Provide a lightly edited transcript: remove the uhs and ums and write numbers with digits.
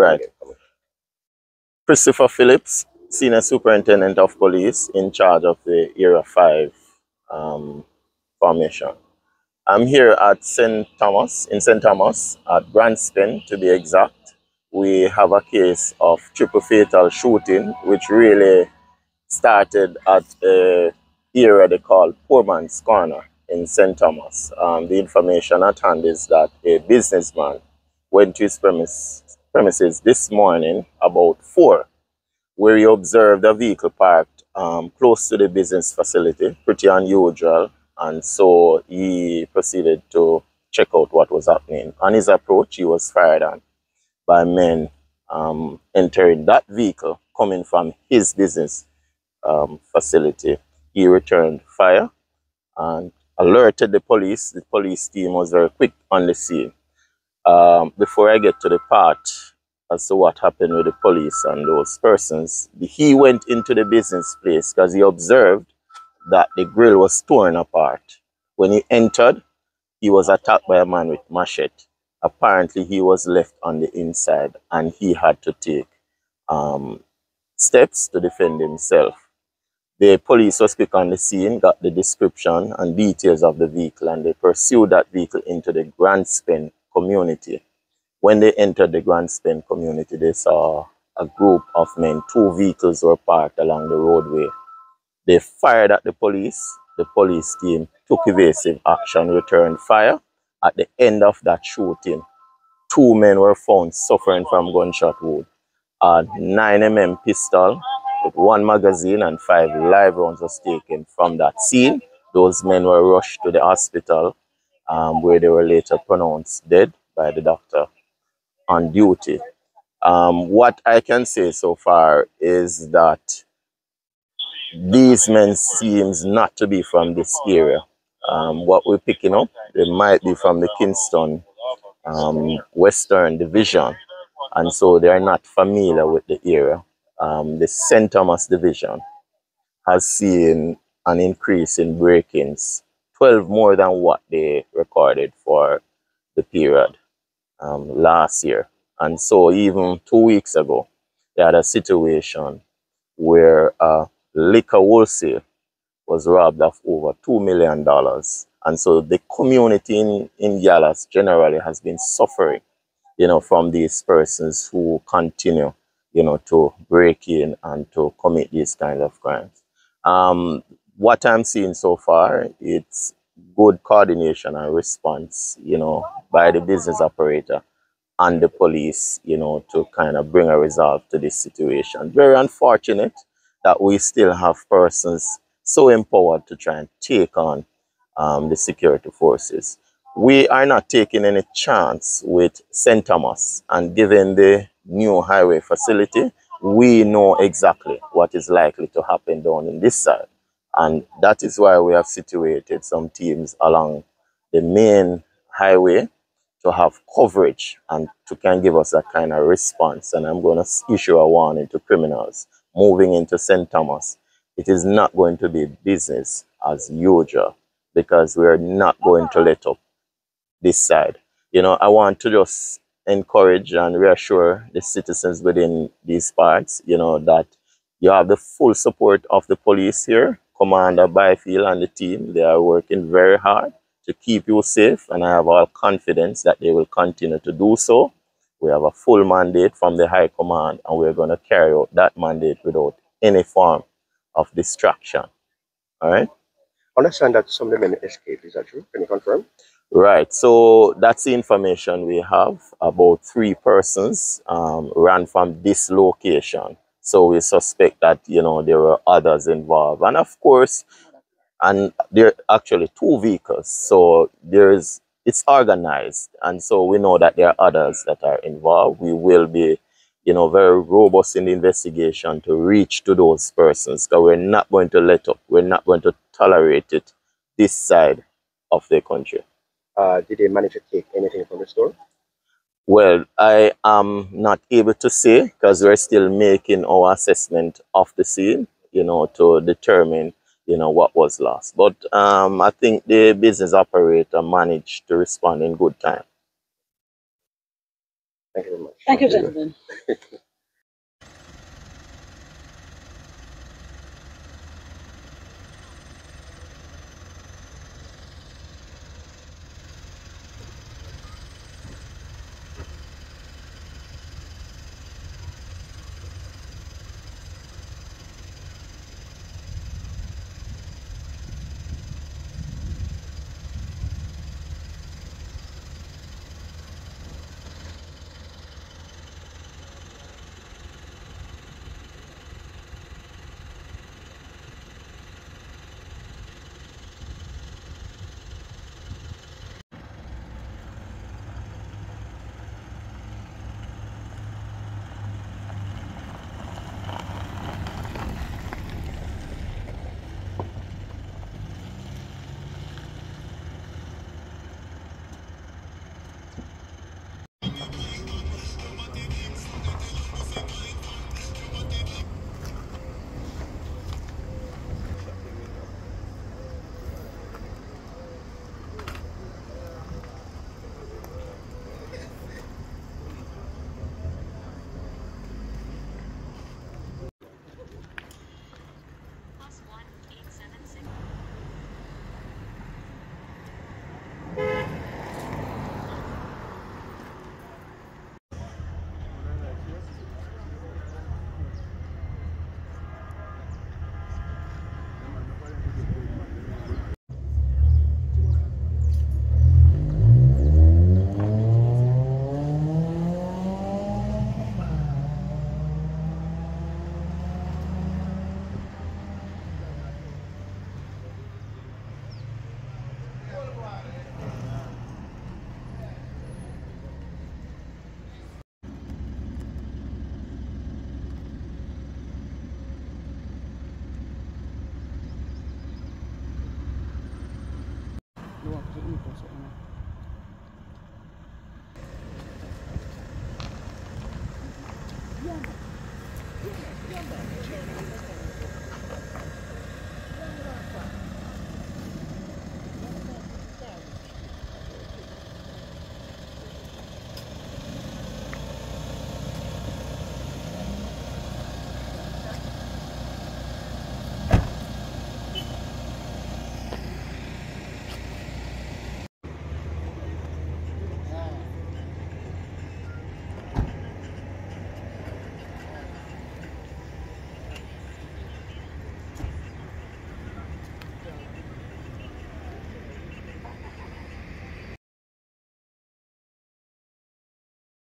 Right. Christopher Phillips, Senior Superintendent of Police in charge of the Area 5 formation. I'm here at St. Thomas, in St. Thomas, at Branspen to be exact. We have a case of triple fatal shooting, which really started at an area they call Poor Man's Corner in St. Thomas. The information at hand is that a businessman went to his premises this morning about 4, where he observed a vehicle parked close to the business facility, pretty unusual, and so he proceeded to check out what was happening. On his approach, he was fired on by men entering that vehicle coming from his business facility. He returned fire and alerted the police. The police team was very quick on the scene. Before I get to the part as to what happened with the police and those persons, he went into the business place because he observed that the grill was torn apart. When he entered, he was attacked by a man with machete. Apparently, he was left on the inside and he had to take steps to defend himself. The police was quick on the scene, got the description and details of the vehicle, and they pursued that vehicle into the Branspen community. When they entered the Branspen community, they saw a group of men. 2 vehicles were parked along the roadway. They fired at the police. The police team took evasive action, returned fire. At the end of that shooting, 2 men were found suffering from gunshot wound. A 9mm pistol with 1 magazine and 5 live rounds was taken from that scene. Those men were rushed to the hospital where they were later pronounced dead by the doctor on duty. What I can say so far is that these men seems not to be from this area. What we're picking up, they might be from the Kingston Western Division, and so they are not familiar with the area. The St. Thomas Division has seen an increase in break-ins, 12 more than what they recorded for the period last year. And so even 2 weeks ago, they had a situation where liquor wholesale was robbed of over $2 million. And so the community in Dallas generally has been suffering, from these persons who continue, to break in and to commit these kind of crimes. What I'm seeing so far, it's good coordination and response, by the business operator and the police, to kind of bring a resolve to this situation. Very unfortunate that we still have persons so empowered to try and take on the security forces. We are not taking any chance with St. Thomas, and given the new highway facility, we know exactly what is likely to happen down in this side. And that is why we have situated some teams along the main highway to have coverage and to can give us that kind of response. And I'm going to issue a warning to criminals moving into St. Thomas. It is not going to be business as usual, because we are not going to let up this side. I want to just encourage and reassure the citizens within these parts, that you have the full support of the police here. Commander Byfield and the team, they are working very hard to keep you safe, and I have all confidence that they will continue to do so. We have a full mandate from the High Command, and we're going to carry out that mandate without any form of distraction. All right? I understand that some of the men escaped. Is that true? Can you confirm? Right. So that's the information we have. About 3 persons ran from this location. So we suspect that, there were others involved. And of course, and there are actually 2 vehicles. So it's organized. And so we know that there are others that are involved. We will be, very robust in the investigation to reach to those persons, because we're not going to let up. We're not going to tolerate it this side of the country. Did they manage to take anything from the store? Well, I am not able to say, because we're still making our assessment of the scene, to determine, what was lost. But I think the business operator managed to respond in good time. Thank you very much. Thank you, gentlemen. Luego, pues,